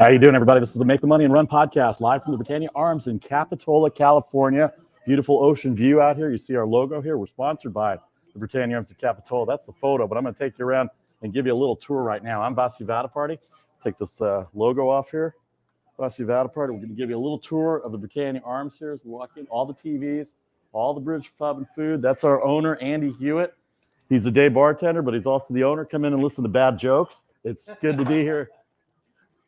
How you doing, everybody? This is the Make the Money and Run podcast, live from the Britannia Arms in Capitola, California. Beautiful ocean view out here. You see our logo here. We're sponsored by the Britannia Arms in Capitola. That's the photo, but I'm going to take you around and give you a little tour right now. I'm Vasi Vadaparty. Take this logo off here. Vasi Vadaparty. We're going to give you a little tour of the Britannia Arms here as we walk in. All the TVs, all the British pub and food. That's our owner, Andy Hewitt. He's a day bartender, but he's also the owner. Come in and listen to bad jokes. It's good to be here.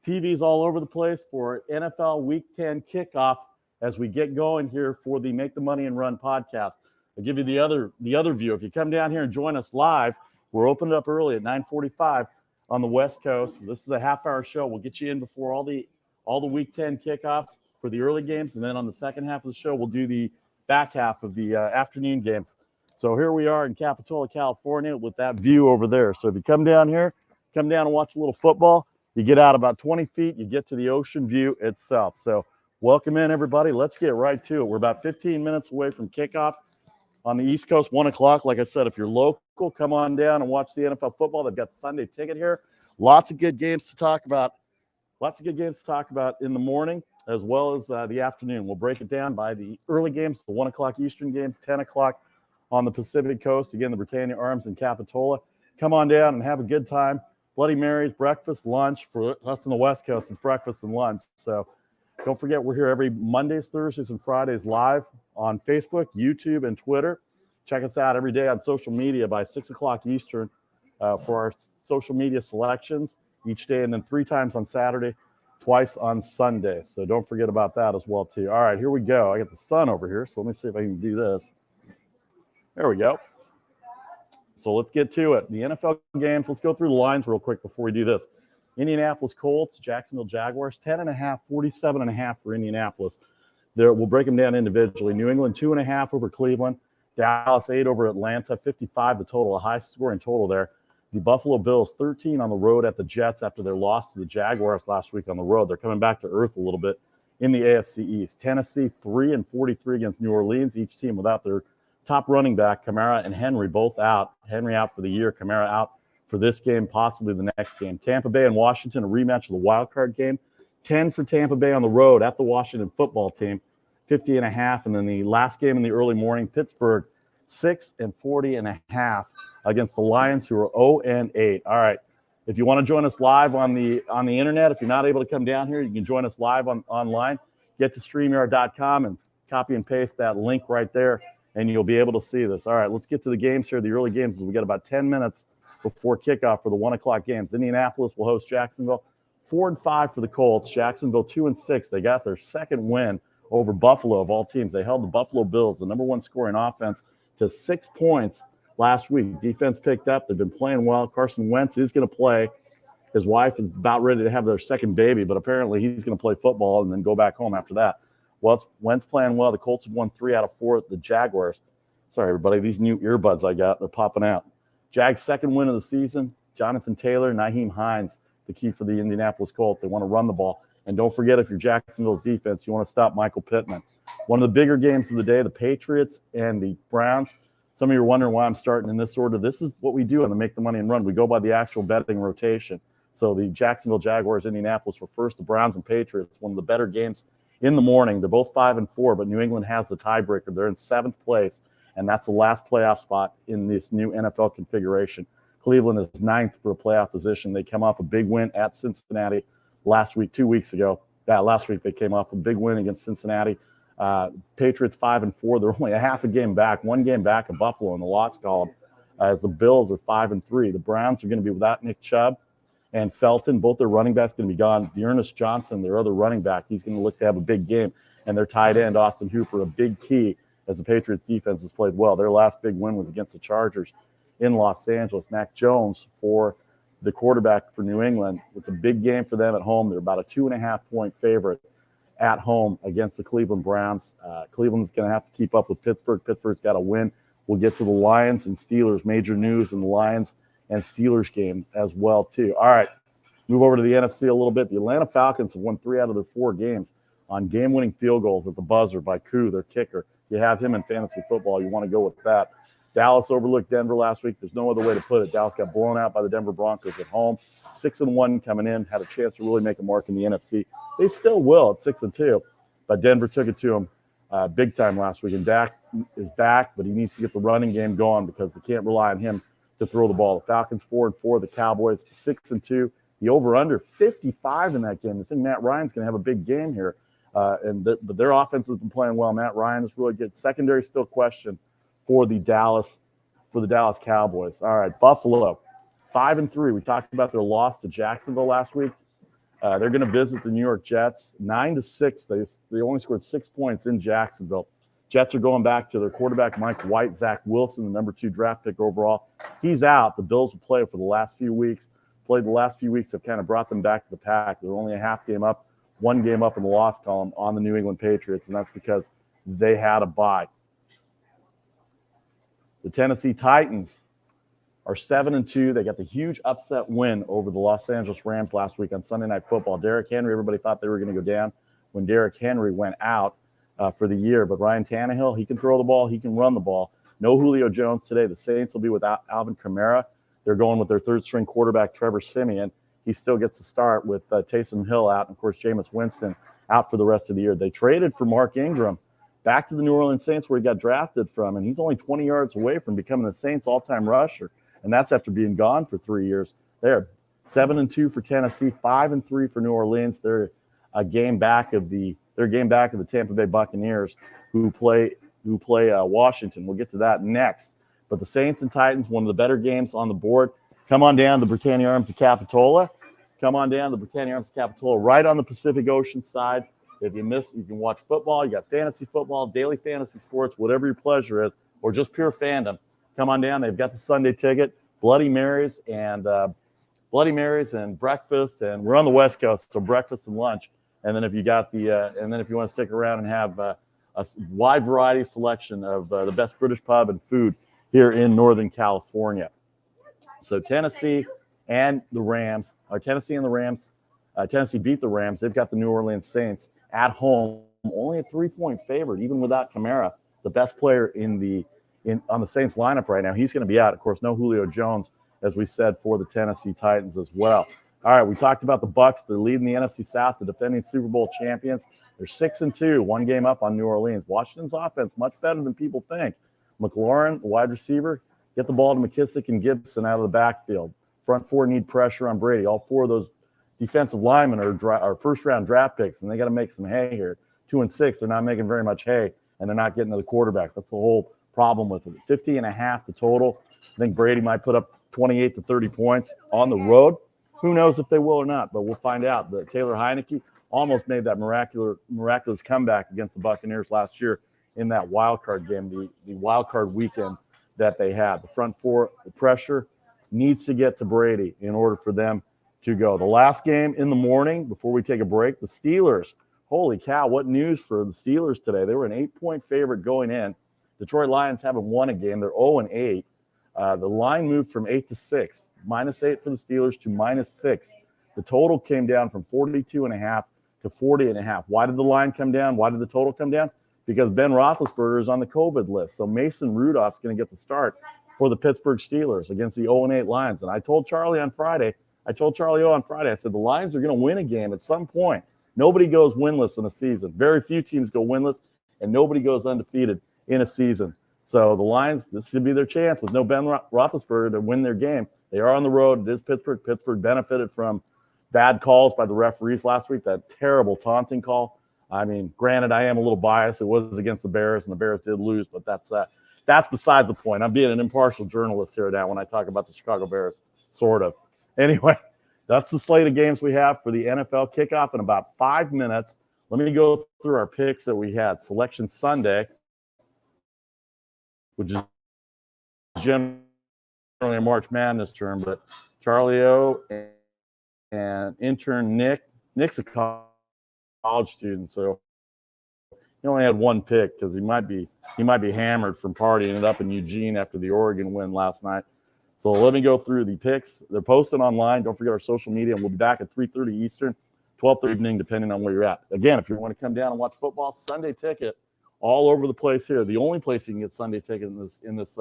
TVs all over the place for NFL Week 10 kickoff as we get going here for the Make the Money and Run podcast. I'll give you the other view. If you come down here and join us live, we're opening up early at 9:45 on the West Coast. This is a half-hour show. We'll get you in before all the Week 10 kickoffs for the early games, and then on the second half of the show, we'll do the back half of the afternoon games. So here we are in Capitola, California, with that view over there. So if you come down here, come down and watch a little football. You get out about 20 feet, you get to the ocean view itself. So welcome in, everybody. Let's get right to it. We're about 15 minutes away from kickoff on the East Coast, 1 o'clock. Like I said, if you're local, come on down and watch the NFL football. They've got Sunday ticket here. Lots of good games to talk about. In the morning as well as the afternoon. We'll break it down by the early games, the 1 o'clock Eastern games, 10 o'clock on the Pacific Coast. Again, the Britannia Arms in Capitola. Come on down and have a good time. Bloody Mary's, breakfast, lunch. For us on the West Coast, it's breakfast and lunch. So don't forget, we're here every Mondays, Thursdays, and Fridays live on Facebook, YouTube, and Twitter. Check us out every day on social media by 6 o'clock Eastern for our social media selections each day, and then 3 times on Saturday, twice on Sunday. So don't forget about that as well, too. All right, here we go. I got the sun over here, so let me see if I can do this. There we go. So let's get to it. The NFL games, let's go through the lines real quick before we do this. Indianapolis Colts, Jacksonville Jaguars, 10.5, 47.5 for Indianapolis. We'll break them down individually. New England, 2.5 over Cleveland. Dallas, 8 over Atlanta, 55 the total, a high scoring total there. The Buffalo Bills, 13 on the road at the Jets after their loss to the Jaguars last week on the road. They're coming back to earth a little bit in the AFC East. Tennessee, 3 and 43 against New Orleans, each team without their top running back, Kamara and Henry, both out. Henry out for the year, Kamara out for this game, possibly the next game. Tampa Bay and Washington, a rematch of the wild card game. 10 for Tampa Bay on the road at the Washington football team, 50.5. And then the last game in the early morning, Pittsburgh, 6 and 40.5 against the Lions, who are 0-8. All right. If you want to join us live on the internet, if you're not able to come down here, you can join us live online. Get to StreamYard.com and copy and paste that link right there, and you'll be able to see this. All right, let's get to the games here, the early games. We got about 10 minutes before kickoff for the 1 o'clock games. Indianapolis will host Jacksonville, 4-5 for the Colts. Jacksonville, 2-6. They got their second win over Buffalo of all teams. They held the Buffalo Bills, the number one scoring offense, to 6 points last week. Defense picked up. They've been playing well. Carson Wentz is going to play. His wife is about ready to have their second baby, but apparently he's going to play football and then go back home after that. Wentz playing well. The Colts have won 3 out of 4 at the Jaguars. Sorry, everybody. These new earbuds I got, they're popping out. Jags' second win of the season. Jonathan Taylor, Nyheim Hines, the key for the Indianapolis Colts. They want to run the ball. And don't forget, if you're Jacksonville's defense, you want to stop Michael Pittman. One of the bigger games of the day, the Patriots and the Browns. Some of you are wondering why I'm starting in this order. This is what we do on the Make the Money and Run. We go by the actual betting rotation. So the Jacksonville Jaguars, Indianapolis were first. The Browns and Patriots, one of the better games in the morning. They're both 5-4, but New England has the tiebreaker. They're in 7th place, and that's the last playoff spot in this new NFL configuration. Cleveland is 9th for a playoff position. They come off a big win at Cincinnati last week, 2 weeks ago. Last week they came off a big win against Cincinnati. Patriots 5-4. They're only a half a game back, 1 game back of Buffalo in the loss column, as the Bills are 5-3. The Browns are going to be without Nick Chubb and Felton. Both their running backs going to be gone. Dearness Johnson, their other running back, he's going to look to have a big game. And their tight end, Austin Hooper, a big key as the Patriots defense has played well. Their last big win was against the Chargers in Los Angeles. Mac Jones for the quarterback for New England. It's a big game for them at home. They're about a 2.5-point favorite at home against the Cleveland Browns. Cleveland's going to have to keep up with Pittsburgh. Pittsburgh's got to win. We'll get to the Lions and Steelers. Major news in the Lions and Steelers game as well, too. All right, move over to the NFC a little bit. The Atlanta Falcons have won 3 out of their 4 games on game-winning field goals at the buzzer by Koo, their kicker. You have him in fantasy football. You want to go with that. Dallas overlooked Denver last week. There's no other way to put it. Dallas got blown out by the Denver Broncos at home. 6-1 coming in, had a chance to really make a mark in the NFC. They still will at 6-2, but Denver took it to them big time last week. And Dak is back, but he needs to get the running game going because they can't rely on him to throw the ball. The Falcons 4-4, the Cowboys 6-2. The over/under 55 in that game. I think Matt Ryan's going to have a big game here, but their offense has been playing well. Matt Ryan is really good. Secondary still question for the Dallas Cowboys. All right, Buffalo 5-3. We talked about their loss to Jacksonville last week. They're going to visit the New York Jets 9-6. They only scored 6 points in Jacksonville. Jets are going back to their quarterback, Mike White. Zach Wilson, the number 2 draft pick overall. He's out. The Bills will play for the last few weeks. Have kind of brought them back to the pack. They're only a half game up, 1 game up in the loss column on the New England Patriots, and that's because they had a bye. The Tennessee Titans are 7-2. They got the huge upset win over the Los Angeles Rams last week on Sunday Night Football. Derrick Henry, everybody thought they were going to go down when Derrick Henry went out for the year. But Ryan Tannehill, he can throw the ball. He can run the ball. No Julio Jones today. The Saints will be without Alvin Kamara. They're going with their third-string quarterback, Trevor Siemian. He still gets to start with Taysom Hill out, and, of course, Jameis Winston out for the rest of the year. They traded for Mark Ingram back to the New Orleans Saints where he got drafted from, and he's only 20 yards away from becoming the Saints' all-time rusher, and that's after being gone for 3 years. They're 7-2 for Tennessee, 5-3 for New Orleans. They're a game back of the Tampa Bay Buccaneers who play Washington. We'll get to that next. But the Saints and Titans, one of the better games on the board. Come on down to Britannia Arms of Capitola. Right on the Pacific Ocean side. If you miss, you can watch football. You got fantasy football, daily fantasy sports, whatever your pleasure is, or just pure fandom. Come on down. They've got the Sunday ticket, Bloody Marys and breakfast. And we're on the West Coast, so breakfast and lunch. And then if you want to stick around and have a wide variety selection of the best British pub and food here in Northern California. So Tennessee and the Rams. Tennessee beat the Rams. They've got the New Orleans Saints at home, only a 3-point favorite, even without Kamara, the best player on the Saints lineup right now. He's going to be out. Of course, no Julio Jones, as we said, for the Tennessee Titans as well. All right, we talked about the Bucs. They're leading the NFC South, the defending Super Bowl champions. They're 6-2, 1 game up on New Orleans. Washington's offense much better than people think. McLaurin, the wide receiver, get the ball to McKissick and Gibson out of the backfield. Front 4 need pressure on Brady. All 4 of those defensive linemen are first-round draft picks, and they got to make some hay here. 2-6, they're not making very much hay, and they're not getting to the quarterback. That's the whole problem with it. 50.5 the total. I think Brady might put up 28 to 30 points on the road. Who knows if they will or not, but we'll find out. The Taylor Heineke almost made that miraculous comeback against the Buccaneers last year in that wild card game, the wild card weekend that they had. The front 4, the pressure needs to get to Brady in order for them to go. The last game in the morning before we take a break, the Steelers. Holy cow, what news for the Steelers today. They were an 8-point favorite going in. Detroit Lions haven't won a game. They're 0-8. The line moved from 8 to 6, -8 for the Steelers to -6. The total came down from 42.5 to 40.5. Why did the line come down? Why did the total come down? Because Ben Roethlisberger is on the COVID list. So Mason Rudolph's going to get the start for the Pittsburgh Steelers against the 0-8 Lions. And I told Charlie O on Friday, I said the Lions are going to win a game at some point. Nobody goes winless in a season. Very few teams go winless, and nobody goes undefeated in a season. So the Lions, this should be their chance with no Ben Roethlisberger to win their game. They are on the road. It is Pittsburgh. Pittsburgh benefited from bad calls by the referees last week, that terrible taunting call. I mean, granted, I am a little biased. It was against the Bears, and the Bears did lose, but that's beside the point. I'm being an impartial journalist here now when I talk about the Chicago Bears, sort of. Anyway, that's the slate of games we have for the NFL kickoff in about 5 minutes. Let me go through our picks that we had. Selection Sunday, which is generally a March Madness term, but Charlie O and intern Nick's a college student, so he only had 1 pick because he might be hammered from partying it up in Eugene after the Oregon win last night. So let me go through the picks. They're posted online. Don't forget our social media, and we'll be back at 3:30 Eastern, 12:30 evening, depending on where you're at. Again, if you want to come down and watch football, Sunday ticket all over the place here. The only place you can get Sunday ticket in this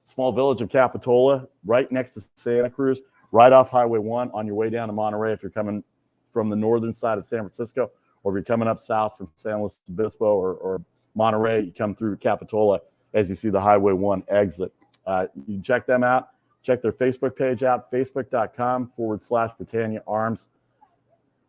small village of Capitola, right next to Santa Cruz, right off Highway 1 on your way down to Monterey if you're coming from the northern side of San Francisco, or if you're coming up south from San Luis Obispo or Monterey, you come through Capitola as you see the Highway 1 exit. You can check them out. Check their Facebook page out, facebook.com/Britannia Arms,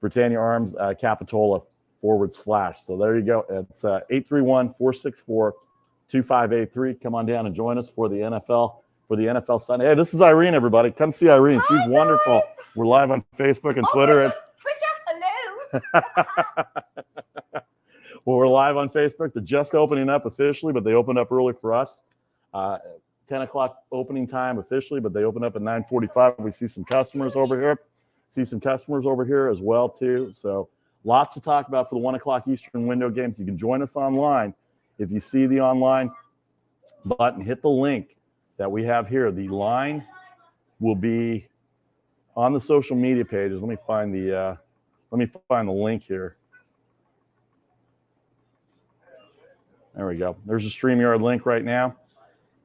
Britannia Arms Capitola / So there you go. It's 831-464-2583. Come on down and join us for the NFL Sunday. Hey, this is Irene, everybody. Come see Irene. She's wonderful. We're live on Facebook and Twitter. Hello. Well, we're live on Facebook. They're just opening up officially, but they opened up early for us. 10 o'clock opening time officially, but they open up at 9:45. We see some customers over here. As well, too. So lots to talk about for the 1 o'clock Eastern window games. You can join us online. If you see the online button, hit the link that we have here. The line will be on the social media pages. Let me find the link here. There we go. There's a StreamYard link right now.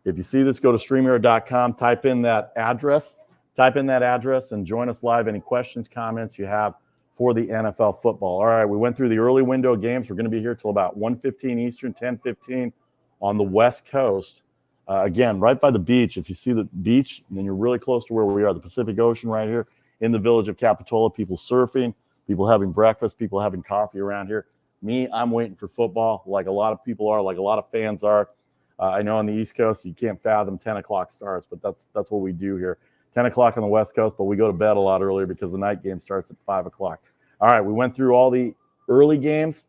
If you see this, go to StreamYard.com, type in that address, and join us live. Any questions, comments you have for the NFL football. All right, we went through the early window games. We're going to be here till about 1:15 Eastern, 10:15 on the West Coast. Again, right by the beach. If you see the beach, then you're really close to where we are, the Pacific Ocean right here in the village of Capitola. People surfing, people having breakfast, people having coffee around here. Me, I'm waiting for football like a lot of people are, like a lot of fans are. I know on the East Coast, you can't fathom 10 o'clock starts, but that's what we do here. 10 o'clock on the West Coast, but we go to bed a lot earlier because the night game starts at 5 o'clock. All right, we went through all the early games.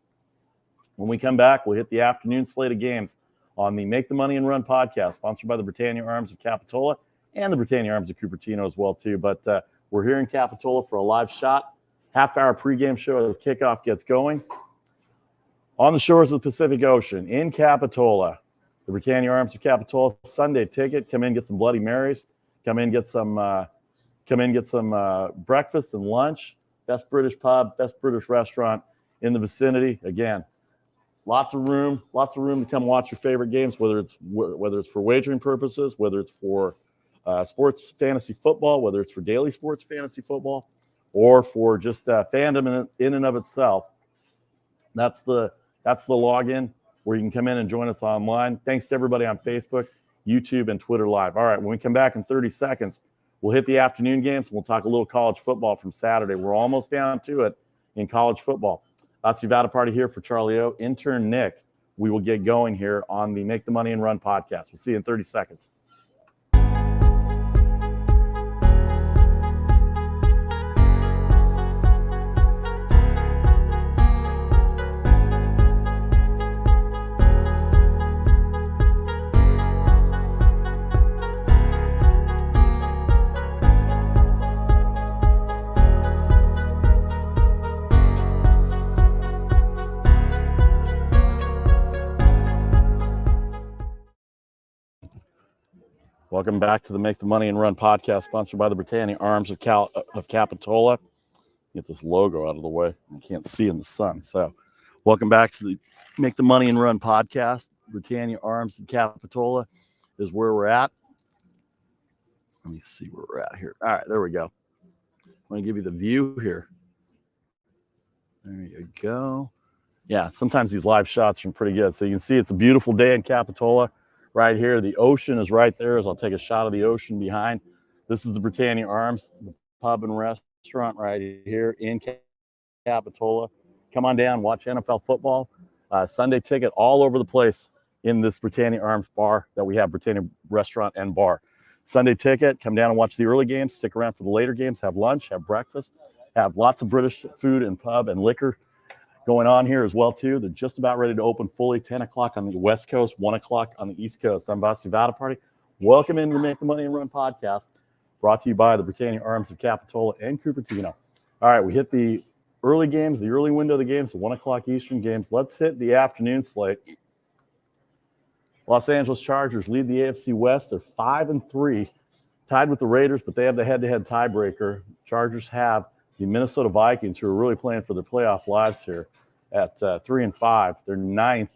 When we come back, we'll hit the afternoon slate of games on the Make the Money and Run podcast, sponsored by the Britannia Arms of Capitola and the Britannia Arms of Cupertino as well, too. But we're here in Capitola for a live shot, half-hour pregame show as kickoff gets going. On the shores of the Pacific Ocean in Capitola, the Britannia Arms of Capitola Sunday ticket. Come in, get some Bloody Marys. Come in, get some breakfast and lunch. Best British pub, best British restaurant in the vicinity. Again, lots of room to come watch your favorite games, whether it's for wagering purposes, whether it's for sports fantasy football, whether it's for daily sports fantasy football, or for just fandom in and of itself. That's the login where you can come in and join us online. Thanks to everybody on Facebook, YouTube, and Twitter Live. All right, when we come back in 30 seconds, we'll hit the afternoon games, and we'll talk a little college football from Saturday. We're almost down to it in college football. Asivada Party here for Charlie O. Intern Nick. We will get going here on the Make the Money and Run podcast. We'll see you in 30 seconds. Welcome back to the Make the Money and Run podcast, sponsored by the Britannia Arms of Capitola. Get this logo out of the way. I can't see in the sun. So welcome back to the Make the Money and Run podcast. Britannia Arms of Capitola is where we're at. Let me see where we're at here. All right, there we go. I'm going to give you the view here. There you go. Yeah, sometimes these live shots are pretty good. So you can see it's a beautiful day in Capitola. Right here, the ocean is right there. As I'll take a shot of the ocean behind. This is the Britannia Arms, the pub and restaurant right here in Capitola. Come on down, watch NFL football. Sunday ticket all over the place in this Britannia Arms bar that we have, Britannia Restaurant and Bar. Sunday ticket, come down and watch the early games. Stick around for the later games. Have lunch, have breakfast, have lots of British food and pub and liquor going on here as well, too. They're just about ready to open fully. 10 o'clock on the West Coast, 1 o'clock on the East Coast. I'm Asivada Party. Welcome into the Make the Money and Run podcast, brought to you by the Britannia Arms of Capitola and Cupertino. All right, we hit the early games, the early window of the games, the 1 o'clock Eastern games. Let's hit the afternoon slate. Los Angeles Chargers lead the AFC West. They're 5-3, tied with the Raiders, but they have the head-to-head tiebreaker. Chargers have the Minnesota Vikings, who are really playing for their playoff lives here, at 3-5. They're ninth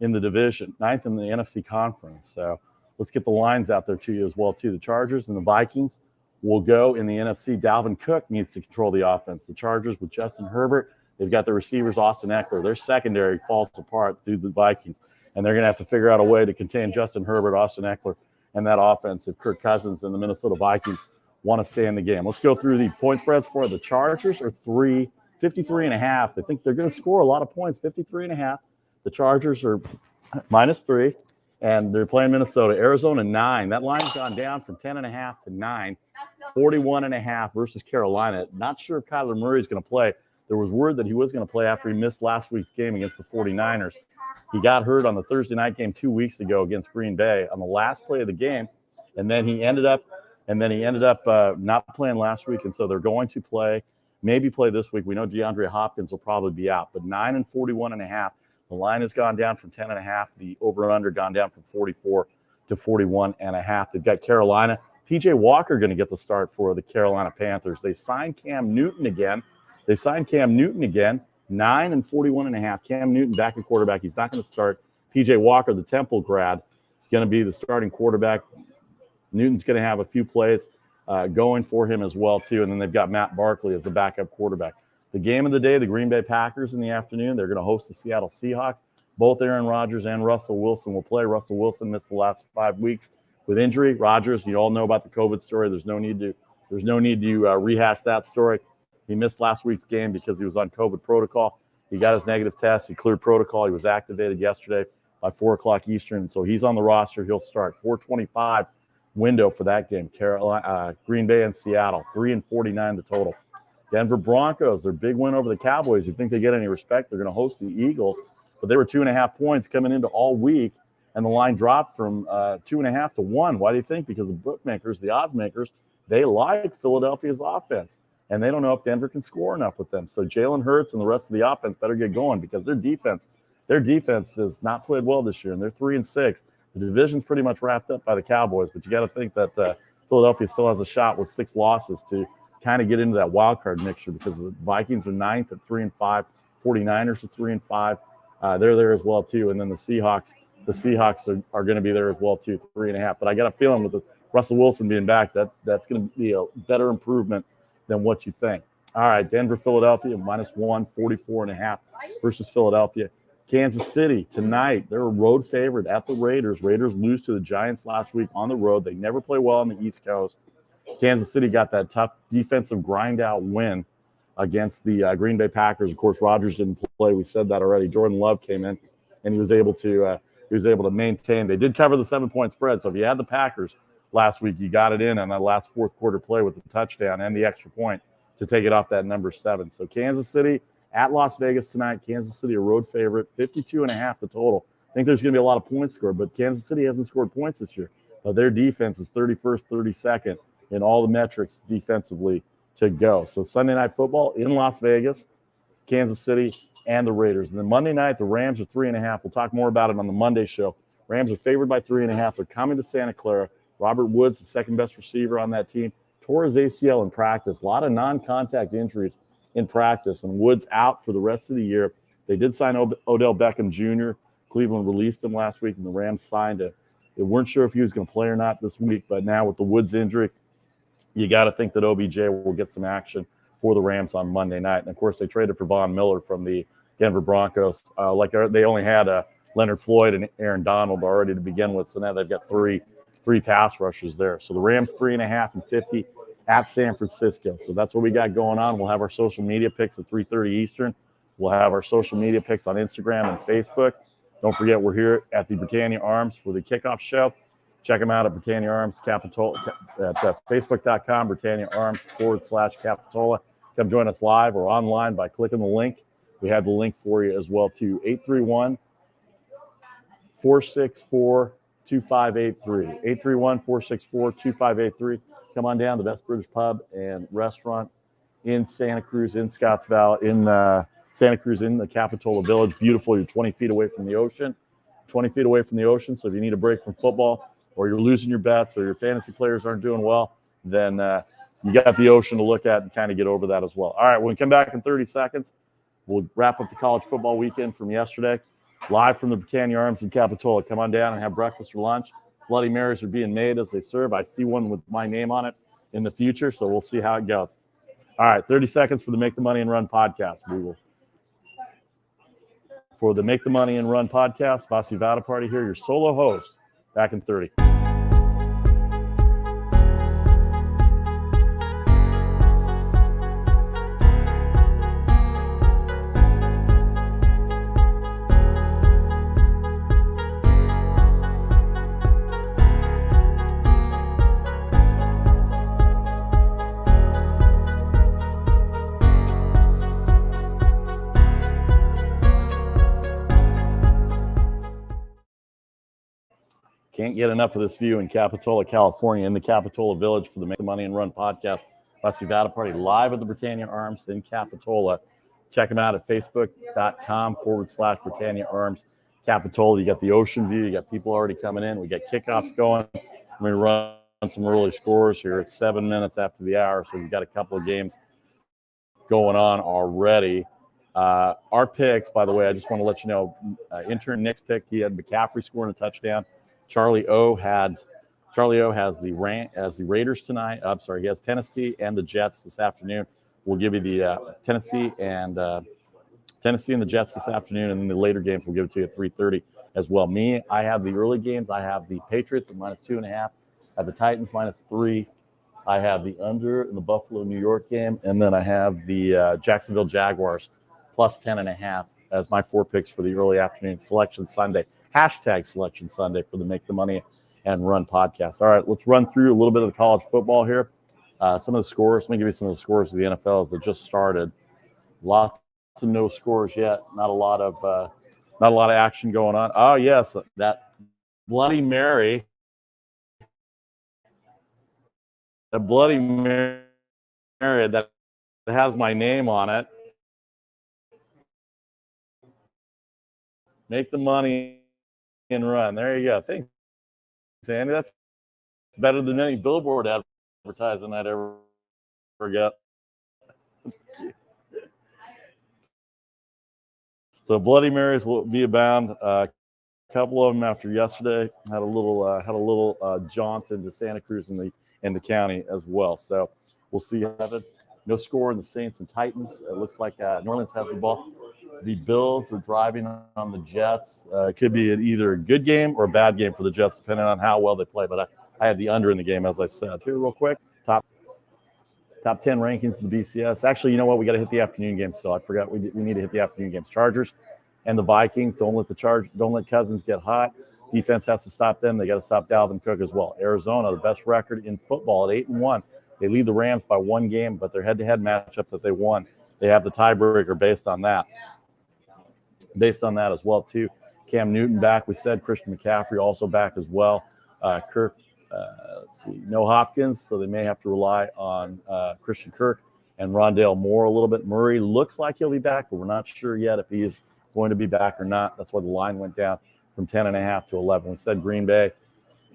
in the division, ninth in the NFC conference. So let's get the lines out there to you as well, too. The Chargers and the Vikings will go in the NFC. Dalvin Cook needs to control the offense. The Chargers with Justin Herbert, they've got the receivers, Austin Eckler. Their secondary falls apart through the Vikings, and they're going to have to figure out a way to contain Justin Herbert, Austin Eckler, and that offense if Kirk Cousins and the Minnesota Vikings want to stay in the game. Let's go through the point spreads for the Chargers are 53.5. They think they're going to score a lot of points, 53.5. The Chargers are -3, and they're playing Minnesota. Arizona 9. That line's gone down from 10.5 to 9. 41.5 versus Carolina. Not sure if Kyler Murray is going to play. There was word that he was going to play after he missed last week's game against the 49ers. He got hurt on the Thursday night game 2 weeks ago against Green Bay on the last play of the game, and then he ended up not playing last week, and so they're going to maybe play this week. We know DeAndre Hopkins will probably be out, but 9 and 41.5. The line has gone down from 10.5. The over/under gone down from 44 to 41.5. They've got Carolina. P.J. Walker going to get the start for the Carolina Panthers. They signed Cam Newton again. 9 and 41.5. Cam Newton back at quarterback. He's not going to start. P.J. Walker, the Temple grad, going to be the starting quarterback. Newton's going to have a few plays going for him as well, too. And then they've got Matt Barkley as the backup quarterback. The game of the day, the Green Bay Packers in the afternoon. They're going to host the Seattle Seahawks. Both Aaron Rodgers and Russell Wilson will play. Russell Wilson missed the last 5 weeks with injury. Rodgers, you all know about the COVID story. There's no need to rehash that story. He missed last week's game because he was on COVID protocol. He got his negative test. He cleared protocol. He was activated yesterday by 4 o'clock Eastern. So he's on the roster. He'll start. 4:25 window for that game. Green Bay and Seattle. 3 and 49 the total. Denver Broncos, their big win over the Cowboys. You think they get any respect? They're going to host the Eagles. But they were 2.5 points coming into all week, and the line dropped from 2.5 to 1. Why do you think? Because the bookmakers, the odds makers, they like Philadelphia's offense, and they don't know if Denver can score enough with them. So Jalen Hurts and the rest of the offense better get going because their defense has not played well this year, and they're 3-6. The division's pretty much wrapped up by the Cowboys, but you got to think that Philadelphia still has a shot with 6 losses to kind of get into that wild card mixture because the Vikings are 9th at 3-5, 49ers are 3-5. They're there as well too, and then the Seahawks are going to be there as well too, 3.5. But I got a feeling with the Russell Wilson being back, that's going to be a better improvement than what you think. All right, Denver, Philadelphia, -1, 44.5 versus Philadelphia. Kansas City tonight, they're a road favorite at the Raiders. Raiders lose to the Giants last week on the road. They never play well on the East Coast. Kansas City got that tough defensive grind-out win against the Green Bay Packers. Of course, Rodgers didn't play. We said that already. Jordan Love came in, and he was able to maintain. They did cover the 7-point spread. So if you had the Packers last week, you got it in on that last fourth quarter play with the touchdown and the extra point to take it off that number 7. So Kansas City at Las Vegas tonight. Kansas City a road favorite, 52.5 the total. I think there's going to be a lot of points scored, but Kansas City hasn't scored points this year. Their defense is 31st, 32nd in all the metrics defensively to go. So Sunday Night Football in Las Vegas, Kansas City, and the Raiders. And then Monday night, the Rams are 3.5. We'll talk more about it on the Monday show. Rams are favored by 3.5. They're coming to Santa Clara. Robert Woods, the second best receiver on that team, tore his ACL in practice. A lot of non-contact injuries in practice, and Woods out for the rest of the year. They did sign Odell Beckham Jr. Cleveland released him last week, and the Rams signed him. They weren't sure if he was going to play or not this week, but now with the Woods injury, you got to think that OBJ will get some action for the Rams on Monday night. And, of course, they traded for Von Miller from the Denver Broncos. They only had Leonard Floyd and Aaron Donald already to begin with, so now they've got three pass rushers there. So the Rams 3.5 and 50 at San Francisco. So that's what we got going on. We'll have our social media picks at 3:30 Eastern. We'll have our social media picks on Instagram and Facebook. Don't forget, we're here at the Britannia Arms for the kickoff show. Check them out at Britannia Arms Capitola at facebook.com, Britannia Arms /Capitola. Come join us live or online by clicking the link. We have the link for you as well, too. 831-464-2583. 831-464-2583. Come on down to the best British pub and restaurant in Santa Cruz, in Scottsville, in Santa Cruz, in the Capitola Village. Beautiful. You're 20 feet away from the ocean. 20 feet away from the ocean. So if you need a break from football, or you're losing your bets, or your fantasy players aren't doing well, then you got the ocean to look at and kind of get over that as well. All right, when we come back in 30 seconds, we'll wrap up the college football weekend from yesterday, live from the Britannia Arms in Capitola. Come on down and have breakfast or lunch. Bloody Marys are being made as they serve. I see one with my name on it in the future, so we'll see how it goes. All right, 30 seconds for the Make the Money and Run podcast. For the Make the Money and Run podcast, Vasi Vadaparty here, your solo host, back in 30. Can't get enough of this view in Capitola, California, in the Capitola Village for the Make the Money and Run podcast. Vasi Vadaparty live at the Britannia Arms in Capitola. Check them out at facebook.com/Britannia Arms Capitola. You got the ocean view. You got people already coming in. We got kickoffs going. We're going to run some early scores here. It's 7 minutes after the hour, so we've got a couple of games going on already. Our picks, by the way, I just want to let you know, intern Nick's pick, he had McCaffrey scoring a touchdown. Charlie O has the Raiders tonight. I'm sorry, he has Tennessee and the Jets this afternoon. We'll give you the Tennessee and the Jets this afternoon, and then the later games we'll give it to you at 3:30 as well. I have the early games. I have the Patriots at -2.5. I have the Titans -3. I have the under in the Buffalo New York game, and then I have the Jacksonville Jaguars +10.5 as my 4 picks for the early afternoon Selection Sunday. #Selection Sunday for the Make the Money and Run podcast. All right, let's run through a little bit of the college football here. Some of the scores. Let me give you some of the scores of the NFL as it just started. Lots of no scores yet. Not a lot of action going on. Oh yes, that Bloody Mary. The Bloody Mary that has my name on it. Make the money and run. There you go. Thanks, Sandy. That's better than any billboard advertising I'd ever get. So Bloody Marys will be abound. A couple of them after yesterday had a little jaunt into Santa Cruz in the county as well. So we'll see. No score in the Saints and Titans. It looks like New Orleans has the ball. The Bills are driving on the Jets. It could be either a good game or a bad game for the Jets, depending on how well they play. But I had the under in the game, as I said. Here, real quick, top 10 rankings of the BCS. Actually, you know what? We got to hit the afternoon game still. I forgot we need to hit the afternoon games. Chargers and the Vikings. Don't let Cousins get hot. Defense has to stop them. They got to stop Dalvin Cook as well. Arizona, the best record in football at 8-1. They lead the Rams by 1 game, but their head-to-head matchup that they won, they have the tiebreaker based on that. Based on that as well, too. Cam Newton back. We said Christian McCaffrey also back as well. Kirk, let's see, no Hopkins, so they may have to rely on Christian Kirk and Rondale Moore a little bit. Murray looks like he'll be back, but we're not sure yet if he is going to be back or not. That's why the line went down from 10.5 to 11. We said Green Bay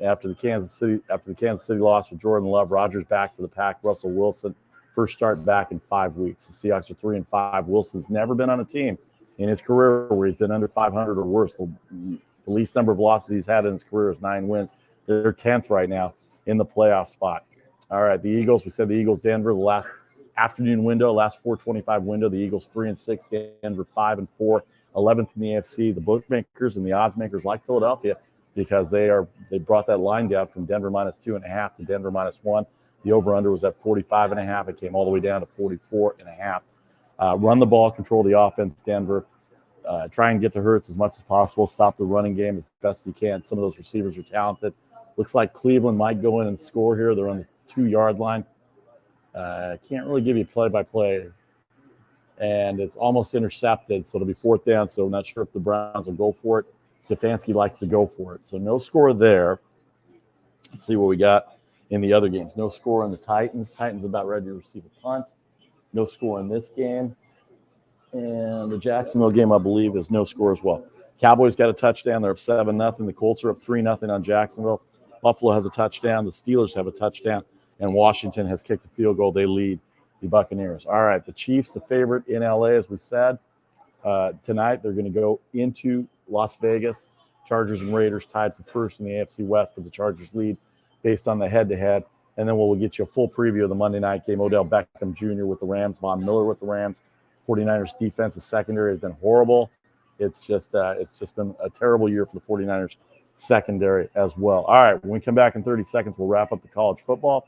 after the Kansas City loss with Jordan Love. Rodgers back for the Pack. Russell Wilson first start back in 5 weeks. The Seahawks are 3-5. Wilson's never been on a team in his career where he's been under 500 or worse. The least number of losses he's had in his career is 9 wins. They're 10th right now in the playoff spot. All right, the Eagles. We said the Eagles, Denver, the last afternoon window, last 425 window. The Eagles 3-6, Denver 5-4, 11th in the AFC. The bookmakers and the odds makers like Philadelphia because they brought that line down from Denver -2.5 to Denver -1. The over/under was at 45.5. It came all the way down to 44.5. Run the ball, control the offense, Denver. Try and get to Hurts as much as possible. Stop the running game as best you can. Some of those receivers are talented. Looks like Cleveland might go in and score here. They're on the 2-yard line. Can't really give you play-by-play. And it's almost intercepted, so it'll be 4th down. So I'm not sure if the Browns will go for it. Stefanski likes to go for it. So no score there. Let's see what we got in the other games. No score on the Titans. Titans about ready to receive a punt. No score in this game. And the Jacksonville game, I believe, is no score as well. Cowboys got a touchdown. They're up 7-0. The Colts are up 3-0 on Jacksonville. Buffalo has a touchdown. The Steelers have a touchdown. And Washington has kicked a field goal. They lead the Buccaneers. All right, the Chiefs, the favorite in L.A., as we said. Tonight, they're going to go into Las Vegas Chargers and Raiders tied for first in the AFC West, but the Chargers lead based on the head-to-head. And then we'll get you a full preview of the Monday night game. Odell Beckham Jr. with the Rams, Von Miller with the Rams. 49ers defensive secondary has been horrible. It's just been a terrible year for the 49ers secondary as well. All right, when we come back in 30 seconds, we'll wrap up the college football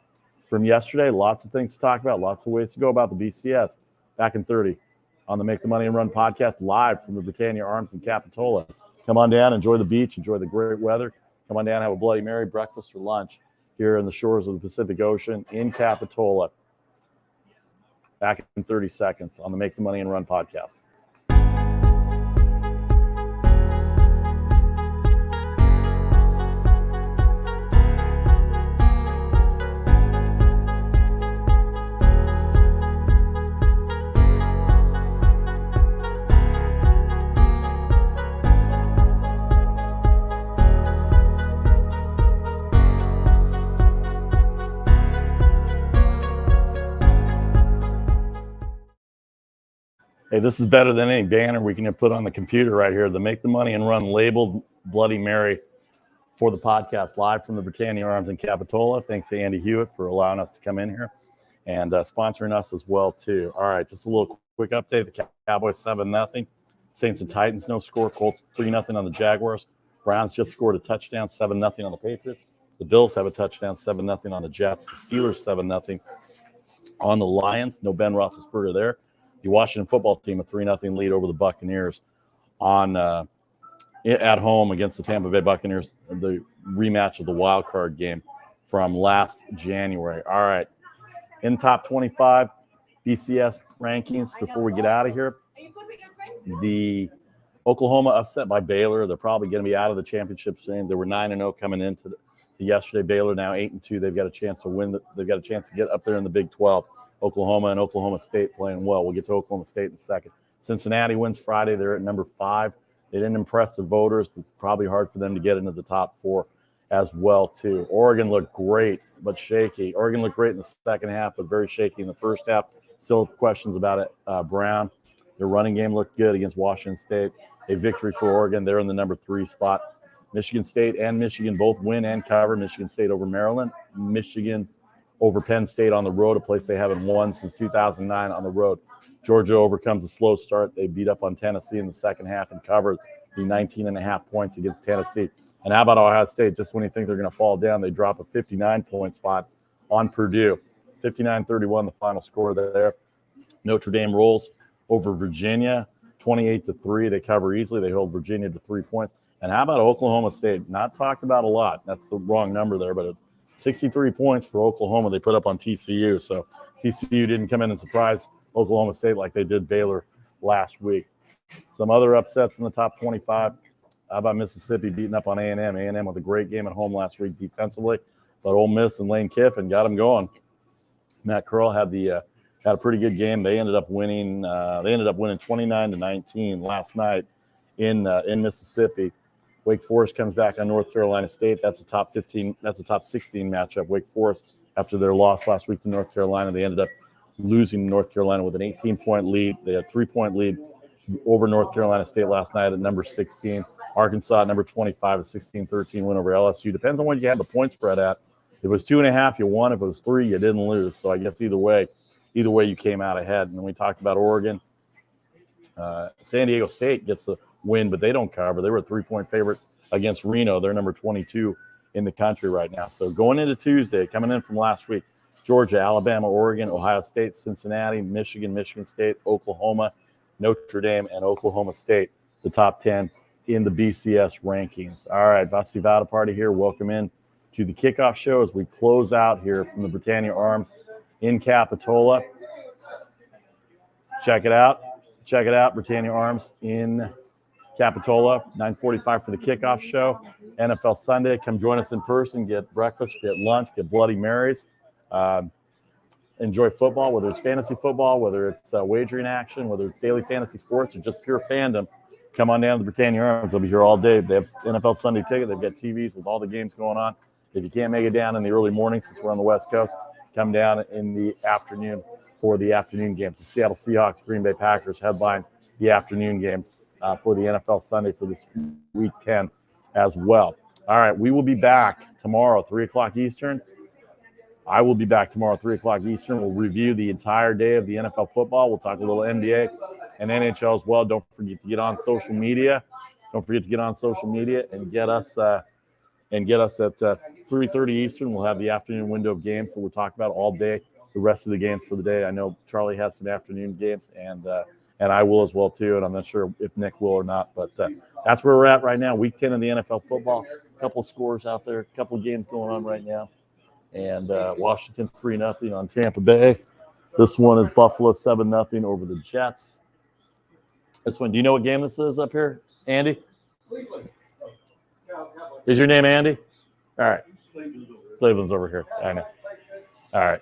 from yesterday. Lots of things to talk about, lots of ways to go about the BCS. Back in 30 on the Make the Money and Run podcast, live from the Britannia Arms in Capitola. Come on down, enjoy the beach, enjoy the great weather. Come on down, have a Bloody Mary, breakfast or lunch here in the shores of the Pacific Ocean in Capitola. Back in 30 seconds on the Make the Money and Run podcast. Hey, this is better than any banner we can put on the computer right here. The Make the Money and Run labeled Bloody Mary for the podcast, live from the Britannia Arms in Capitola. Thanks to Andy Hewitt for allowing us to come in here and sponsoring us as well, too. All right, just a little quick update. The Cowboys 7-0. Saints and Titans, no score. Colts 3-0 on the Jaguars. Browns just scored a touchdown, 7-0 on the Patriots. The Bills have a touchdown, 7-0 on the Jets. The Steelers 7-0 on the Lions. No Ben Roethlisberger there. The Washington football team a 3-0 lead over the Buccaneers on at home against the Tampa Bay Buccaneers, the rematch of the wild card game from last January. All right, in top 25 BCS rankings before we get out of here. The Oklahoma upset by Baylor. They're probably going to be out of the championship game. They were 9-0 coming into yesterday. Baylor now 8-2. They've got a chance to win. They've got a chance to get up there in the Big 12. Oklahoma and Oklahoma State playing well. We'll get to Oklahoma State in a second. Cincinnati wins Friday. They're at number 5. They didn't impress the voters. It's probably hard for them to get into the top 4 as well, too. Oregon looked great, but shaky. Oregon looked great in the second half, but very shaky in the first half. Still questions about it. Brown, their running game looked good against Washington State. A victory for Oregon. They're in the number 3 spot. Michigan State and Michigan both win and cover. Michigan State over Maryland. Michigan over Penn State on the road, a place they haven't won since 2009 on the road. Georgia overcomes a slow start. They beat up on Tennessee in the second half and covered the 19.5 points against Tennessee. And how about Ohio State? Just when you think they're going to fall down, they drop a 59-point spot on Purdue. 59-31, the final score there. Notre Dame rolls over Virginia, 28-3. They cover easily. They hold Virginia to 3 points. And how about Oklahoma State? Not talked about a lot. That's the wrong number there, but it's 63 points for Oklahoma they put up on TCU. So TCU didn't come in and surprise Oklahoma State like they did Baylor last week. Some other upsets in the top 25. How about Mississippi beating up on A&M? A&M with a great game at home last week defensively, but Ole Miss and Lane Kiffin got them going. Matt Curl had a pretty good game. They ended up winning. They ended up winning 29-19 last night in Mississippi. Wake Forest comes back on North Carolina State. That's a top 15. That's a top 16 matchup. Wake Forest, after their loss last week to North Carolina, they ended up losing North Carolina with an 18-point lead. They had a 3-point lead over North Carolina State last night at number 16. Arkansas at number 25, a 16-13 win over LSU. Depends on what you had the point spread at. If it was 2.5, you won. If it was 3, you didn't lose. So I guess either way you came out ahead. And then we talked about Oregon. San Diego State gets a win, but they don't cover. They were a 3-point favorite against Reno. They're number 22 in the country right now. So going into Tuesday, coming in from last week, Georgia, Alabama, Oregon, Ohio State, Cincinnati, Michigan, Michigan State, Oklahoma, Notre Dame, and Oklahoma State, the top 10 in the BCS rankings. All right, Vasi Vada Party here. Welcome in to the Kickoff show as we close out here from the Britannia Arms in Capitola. Check it out. Check it out, Britannia Arms in Capitola, 9:45 for the Kickoff show. NFL Sunday, come join us in person, get breakfast, get lunch, get Bloody Marys. Enjoy football, whether it's fantasy football, whether it's wagering action, whether it's daily fantasy sports, or just pure fandom. Come on down to the Britannia Arms. They'll be here all day. They have NFL Sunday ticket. They've got TVs with all the games going on. If you can't make it down in the early morning, since we're on the West Coast, come down in the afternoon for the afternoon games. The Seattle Seahawks, Green Bay Packers headline the afternoon games for the NFL Sunday for this Week 10 as well. All right, we will be back tomorrow, 3 o'clock Eastern. I will be back tomorrow, 3 o'clock Eastern. We'll review the entire day of the NFL football. We'll talk a little NBA and NHL as well. Don't forget to get on social media. Don't forget to get on social media and get us at 3:30 Eastern. We'll have the afternoon window of games that we'll talk about all day. The rest of the games for the day. I know Charlie has some afternoon games, and I will as well too. And I'm not sure if Nick will or not, but that's where we're at right now. Week 10 of the NFL football. A couple scores out there. A couple games going on right now. And Washington 3-0 on Tampa Bay. This one is Buffalo 7-0 over the Jets. This one, do you know what game this is up here, Andy? Is your name Andy? All right. Cleveland's over here. I know. All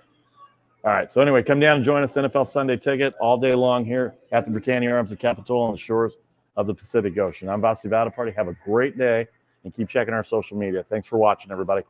right. So anyway, come down and join us. NFL Sunday Ticket all day long here at the Britannia Arms of Capitola on the shores of the Pacific Ocean. I'm Vasi Vadaparty. Have a great day and keep checking our social media. Thanks for watching, everybody.